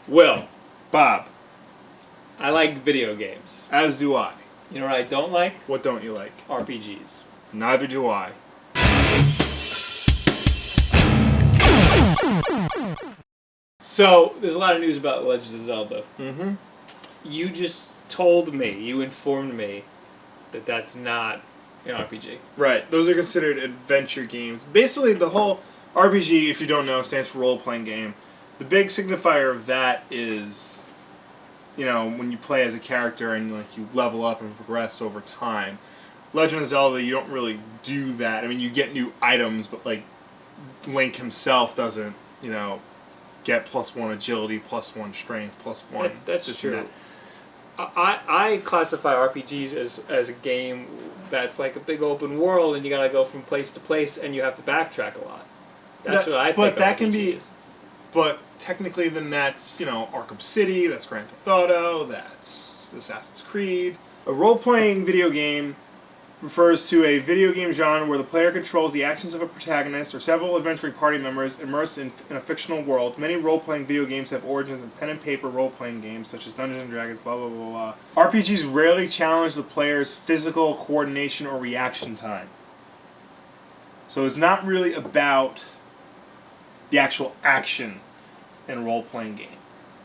Will, Bob. I like video games. As do I. You know what I don't like? What don't you like? RPGs. Neither do I. So, there's a lot of news about Legend of Zelda. Mm-hmm. You just told me, you informed me, that that's not an RPG. Right. Those are considered adventure games. Basically, the whole RPG, if you don't know, stands for role-playing game. The big signifier of that is, when you play as a character and you level up and progress over time. Legend of Zelda, you don't really do that. I mean, you get new items, but Link himself doesn't, get +1 agility, +1 strength, +1. That's true. I classify RPGs as a game that's like a big open world, and you gotta go from place to place, and you have to backtrack a lot. That's what I think. But that RPG can be. is. But technically, then that's Arkham City, that's Grand Theft Auto, that's Assassin's Creed. A role-playing video game refers to a video game genre where the player controls the actions of a protagonist or several adventuring party members immersed in a fictional world. Many role-playing video games have origins in pen and paper role-playing games such as Dungeons and Dragons, blah blah blah blah. RPGs rarely challenge the player's physical coordination or reaction time. So it's not really about the actual action in a role-playing game.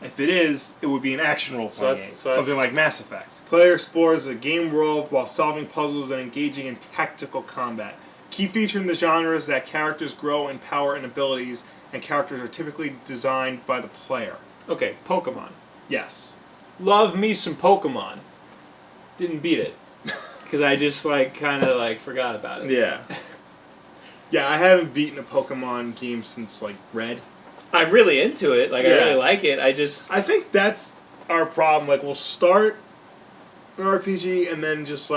If it is, it would be an action role-playing game. Something like Mass Effect. Player explores a game world while solving puzzles and engaging in tactical combat. Key feature in the genre is that characters grow in power and abilities, and characters are typically designed by the player. Okay, Pokemon. Yes. Love me some Pokemon. Didn't beat it. Because I just forgot about it. Yeah. Yeah, I haven't beaten a Pokemon game since Red. I'm really into it. I really like it. I think that's our problem. We'll start an RPG and then just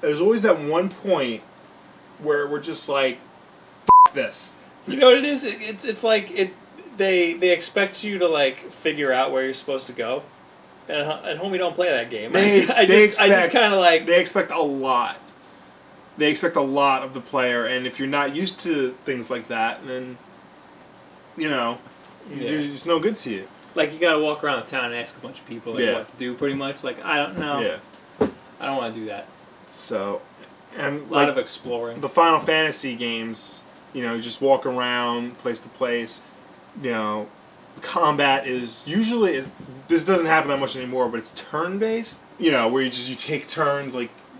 there's always that one point where we're just F this. You know what it is? It's like they expect you to figure out where you're supposed to go, and at home we don't play that game. I just kind of they expect a lot. They expect a lot of the player, and if you're not used to things like that, then there's just no good to you. You gotta walk around the town and ask a bunch of people what to do, pretty much. I don't know. Yeah. I don't want to do that. So, and a lot of exploring. The Final Fantasy games, just walk around place to place. The combat is usually this doesn't happen that much anymore, but it's turn based. Where you take turns,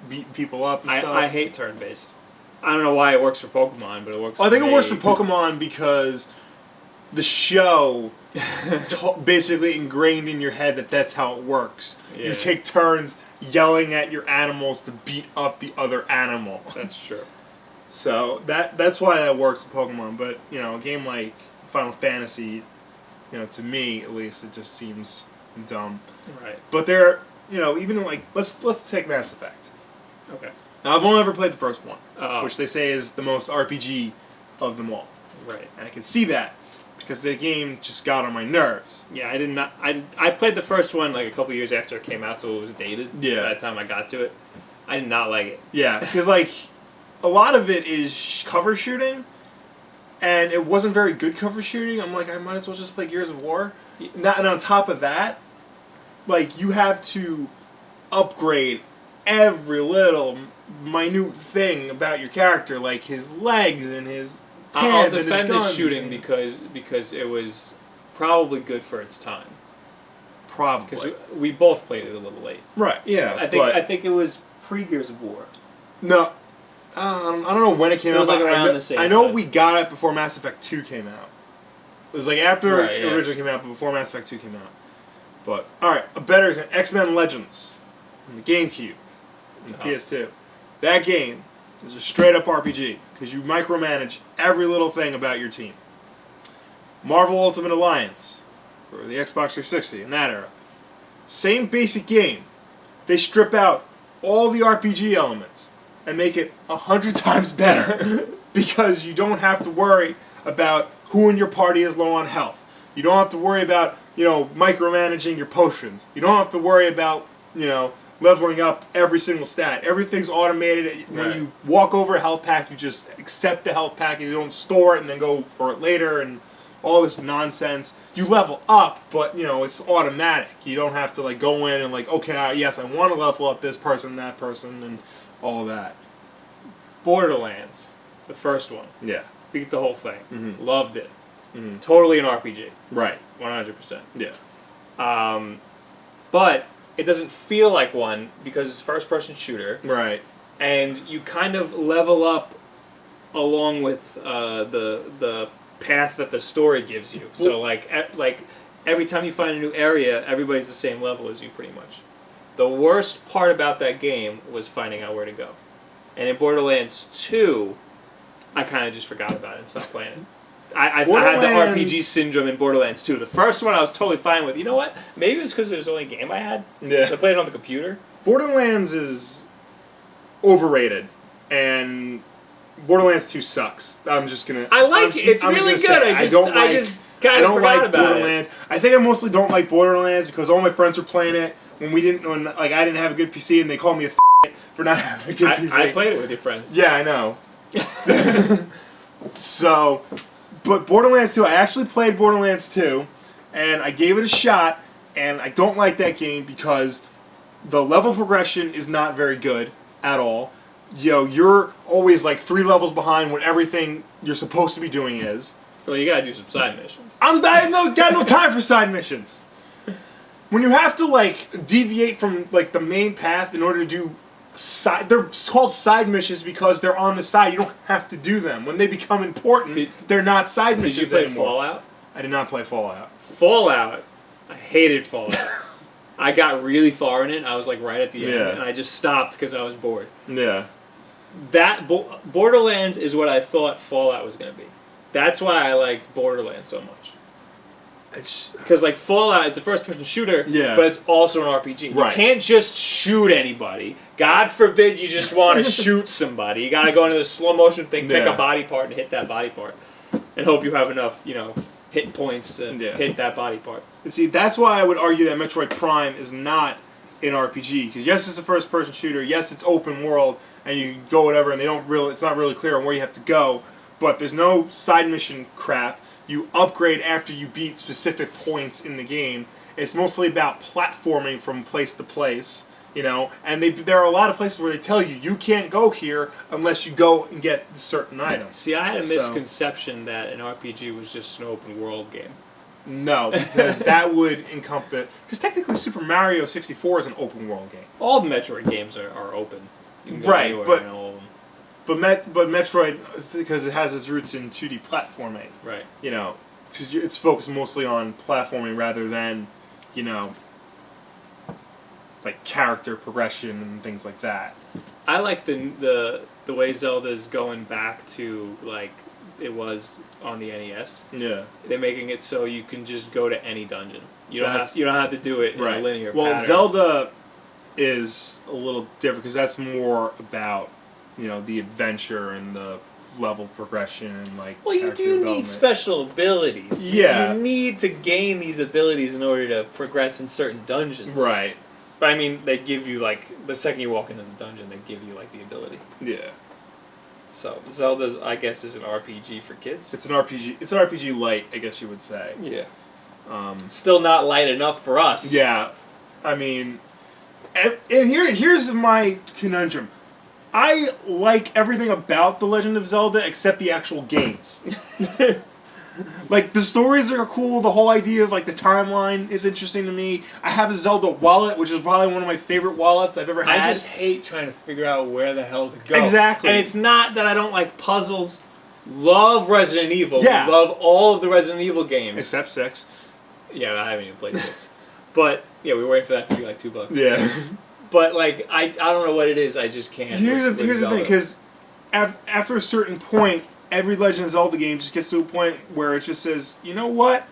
beat people up and stuff. I hate turn based. I don't know why it works for Pokemon, but it works. I think it works for Pokemon because the show basically ingrained in your head that that's how it works. Yeah. You take turns yelling at your animals to beat up the other animal. That's true. So that's why that works with Pokemon. But a game like Final Fantasy, to me at least, it just seems dumb. Right. But there, even let's take Mass Effect. Okay. Now I've only ever played the first one, which they say is the most RPG of them all. Right. And I can see that. Because the game just got on my nerves. Yeah, I did not. I played the first one a couple years after it came out, so it was dated. Yeah. By the time I got to it, I did not like it. Yeah, because a lot of it is cover shooting, and it wasn't very good cover shooting. I'm I might as well just play Gears of War. And on top of that, you have to upgrade every little minute thing about your character, like his legs and his. I'll defend the shooting because it was probably good for its time. Probably. Because we both played it a little late. Right, yeah. I think it was pre-Gears of War. No. I don't know when it came out. It was around the same time. I know we got it before Mass Effect 2 came out. It was after it originally came out, but before Mass Effect 2 came out. But, alright, a better example, X-Men Legends on the GameCube and the PS2. That game is a straight-up RPG, because you micromanage every little thing about your team. Marvel Ultimate Alliance, for the Xbox 360, in that era. Same basic game. They strip out all the RPG elements and make it 100 times better, because you don't have to worry about who in your party is low on health. You don't have to worry about, micromanaging your potions. You don't have to worry about, leveling up every single stat. Everything's automated. When you walk over a health pack, you just accept the health pack and you don't store it and then go for it later. And all this nonsense. You level up, but it's automatic. You don't have to like go in and like, okay, yes, I want to level up this person, that person, and all that. Borderlands, the first one. Yeah. Beat the whole thing. Mm-hmm. Loved it. Mm-hmm. Totally an RPG. Right. 100%. Yeah. But it doesn't feel like one because it's first-person shooter. Right. And you kind of level up along with the path that the story gives you. So like every time you find a new area, everybody's the same level as you pretty much. The worst part about that game was finding out where to go. And in Borderlands 2, I kind of just forgot about it and stopped playing it. I had the RPG syndrome in Borderlands 2. The first one I was totally fine with. You know what? Maybe it was because it was the only game I had. Yeah. I played it on the computer. Borderlands is overrated, and Borderlands 2 sucks. I'm just gonna. I like it. It's really good. I just kind of forgot about Borderlands. I think I mostly don't like Borderlands because all my friends were playing it when I didn't have a good PC, and they called me a for not having a good PC. I played it with your friends. Yeah, I know. So, but Borderlands 2, I actually played Borderlands 2, and I gave it a shot, and I don't like that game because the level progression is not very good at all. You're always like 3 levels behind what everything you're supposed to be doing is. Well, you gotta do some side missions. Got no time for side missions. When you have to like deviate from like the main path in order to do they're called side missions because they're on the side. You don't have to do them. When they become important, they're not side missions anymore. Did you play Fallout? I did not play Fallout. Fallout. I hated Fallout. I got really far in it. I was like right at the end, and I just stopped because I was bored. Yeah. That Borderlands is what I thought Fallout was going to be. That's why I liked Borderlands so much. Because like Fallout, it's a first-person shooter, but it's also an RPG. Right. You can't just shoot anybody. God forbid you just want to shoot somebody. You got to go into the slow motion thing, pick a body part, and hit that body part, and hope you have enough, hit points to hit that body part. See, that's why I would argue that Metroid Prime is not an RPG. Because yes, it's a first-person shooter. Yes, it's open world, and you can go whatever, and it's not really clear on where you have to go. But there's no side mission crap. You upgrade after you beat specific points in the game. It's mostly about platforming from place to place, and there are a lot of places where they tell you can't go here unless you go and get certain items. See, I had a misconception that an RPG was just an open world game. No, because that would encompass... Because technically Super Mario 64 is an open world game. All the Metroid games are open. You can go anywhere in all of them. But Metroid, because it has its roots in 2D platforming, right? It's focused mostly on platforming rather than, like character progression and things like that. I like the way Zelda's going back to like it was on the NES. Yeah, they're making it so you can just go to any dungeon. You don't have to do it in a linear pattern. Well, Zelda is a little different because that's more about the adventure and the level progression and like. Well, you do need special abilities. Yeah, you need to gain these abilities in order to progress in certain dungeons. Right. But I mean, they give you like the second you walk into the dungeon, they give you like the ability. Yeah. So Zelda's, I guess, is an RPG for kids. It's an RPG. It's an RPG light, I guess you would say. Yeah. Still not light enough for us. Yeah, I mean, and here's my conundrum. I like everything about The Legend of Zelda except the actual games. Like, the stories are cool, the whole idea of, like, the timeline is interesting to me. I have a Zelda wallet, which is probably one of my favorite wallets I've ever had. I just hate trying to figure out where the hell to go. Exactly. And it's not that I don't like puzzles. Love Resident Evil. Yeah. Love all of the Resident Evil games. Except 6. Yeah, I haven't even played 6. But, yeah, we were waiting for that to be like $2. Yeah. But, like, I don't know what it is, I just can't. Here's the thing, because after a certain point, every Legend of Zelda game just gets to a point where it just says, you know what?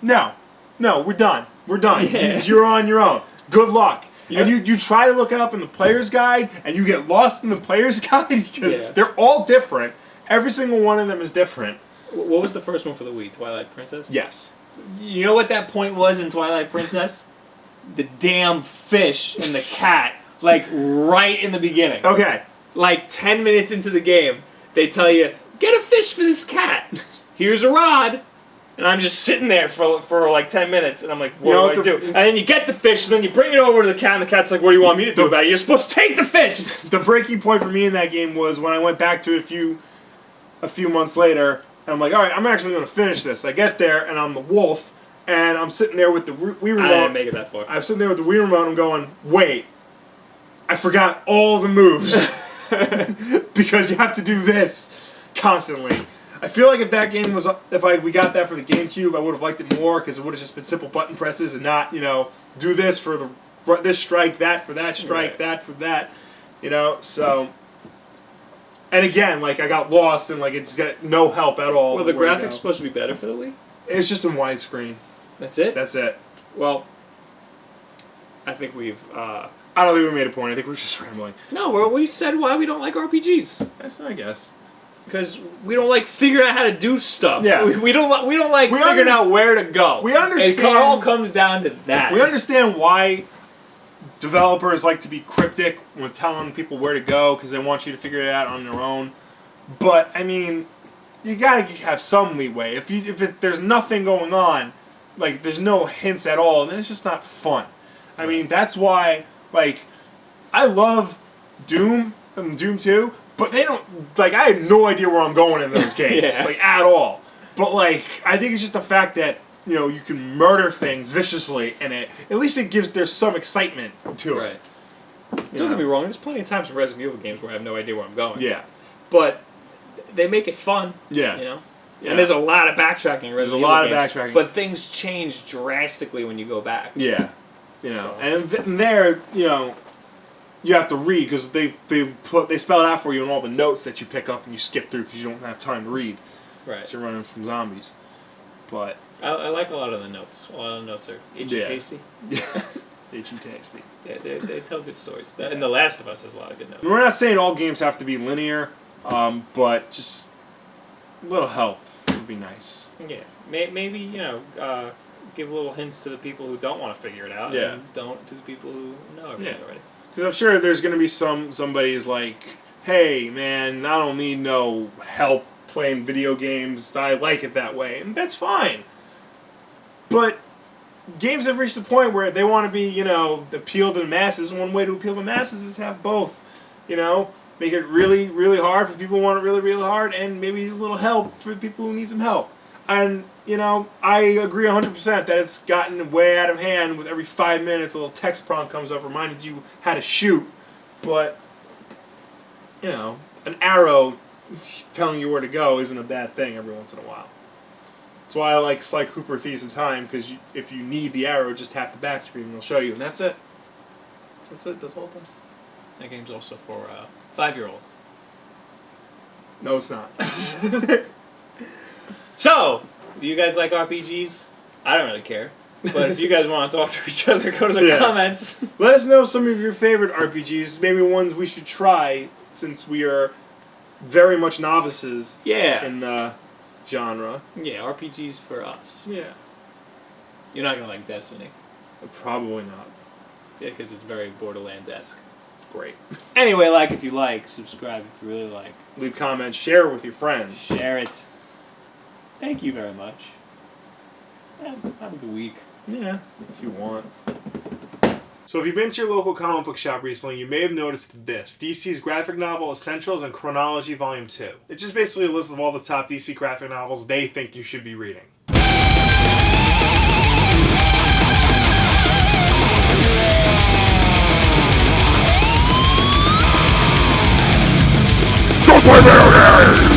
No, we're done. We're done. Yeah. You're on your own. Good luck. And you try to look it up in the player's guide, and you get lost in the player's guide because they're all different. Every single one of them is different. What was the first one for the Wii? Twilight Princess? Yes. You know what that point was in Twilight Princess? The damn fish and the cat, like, right in the beginning. Okay. Like, 10 minutes into the game, they tell you, get a fish for this cat. Here's a rod. And I'm just sitting there for like 10 minutes, and I'm like, what do I do? the- And then you get the fish, and then you bring it over to the cat, and the cat's like, what do you want me to do about it? You're supposed to take the fish! The breaking point for me in that game was when I went back to it a few months later, and I'm like, all right, I'm actually going to finish this. I get there, and I'm the Wulff, and I'm sitting there with the Wii remote. I didn't make it that far. I'm sitting there with the Wii remote, and I'm going, wait, I forgot all the moves. Because you have to do this constantly. I feel like if that game was, we got that for the GameCube, I would have liked it more because it would have just been simple button presses and not, do this for this strike, that for that strike, right. that for that, so. And again, like I got lost and like it's got no help at all. Well, the graphics supposed to be better for the Wii? It's just in widescreen. That's it? That's it. Well, I think we've... I don't think we made a point. I think we're just rambling. No, we said why we don't like RPGs. I guess. Because we don't like figuring out how to do stuff. Yeah. We don't like figuring out where to go. We understand. It all comes down to that. We understand why developers like to be cryptic when telling people where to go because they want you to figure it out on your own. But I mean, you gotta have some leeway. If there's nothing going on, like there's no hints at all, then it's just not fun. I mean, that's why like I love Doom and Doom 2. But they don't, like, I had no idea where I'm going in those games, Yeah. like, at all. But, like, I think it's just the fact that, you can murder things viciously, and at least there's some excitement to it. Right. Don't get me wrong, there's plenty of times in Resident Evil games where I have no idea where I'm going. Yeah. But they make it fun. Yeah. Yeah. Yeah. And there's a lot of backtracking in Resident Evil There's a lot of games, backtracking. But things change drastically when you go back. Yeah. So. And there, you have to read because they spell it out for you in all the notes that you pick up and you skip through because you don't have time to read. Right. So you're running from zombies. But I like a lot of the notes. A lot of the notes are itchy tasty. Itchy tasty. They tell good stories. And The Last of Us has a lot of good notes. We're not saying all games have to be linear, but just a little help would be nice. Yeah. Maybe, give little hints to the people who don't want to figure it out. Yeah. And don't to the people who know everything already. Because I'm sure there's going to be somebody's like, hey, man, I don't need no help playing video games. I like it that way. And that's fine. But games have reached a point where they want to be, appeal to the masses. One way to appeal to the masses is have both. Make it really, really hard for people who want it really, really hard, and maybe a little help for people who need some help. And, I agree 100% that it's gotten way out of hand with every 5 minutes a little text prompt comes up reminding you how to shoot. But, an arrow telling you where to go isn't a bad thing every once in a while. That's why I like Sly Cooper Thieves in Time, because if you need the arrow, just tap the back screen and it'll show you. And that's it. That's it. That's all it does. That game's also for 5-year-olds. No, it's not. So, do you guys like RPGs? I don't really care. But if you guys want to talk to each other, go to the comments. Let us know some of your favorite RPGs, maybe ones we should try, since we are very much novices in the genre. Yeah, RPGs for us. Yeah. You're not going to like Destiny. Probably not. Yeah, because it's very Borderlands-esque. Great. Anyway, if you like, subscribe if you really like. Leave comments, share it with your friends. Share it. Thank you very much. Have a good week. Yeah, if you want. So if you've been to your local comic book shop recently, you may have noticed this. DC's Graphic Novel Essentials and Chronology Volume 2. It's just basically a list of all the top DC graphic novels they think you should be reading. Don't play video games!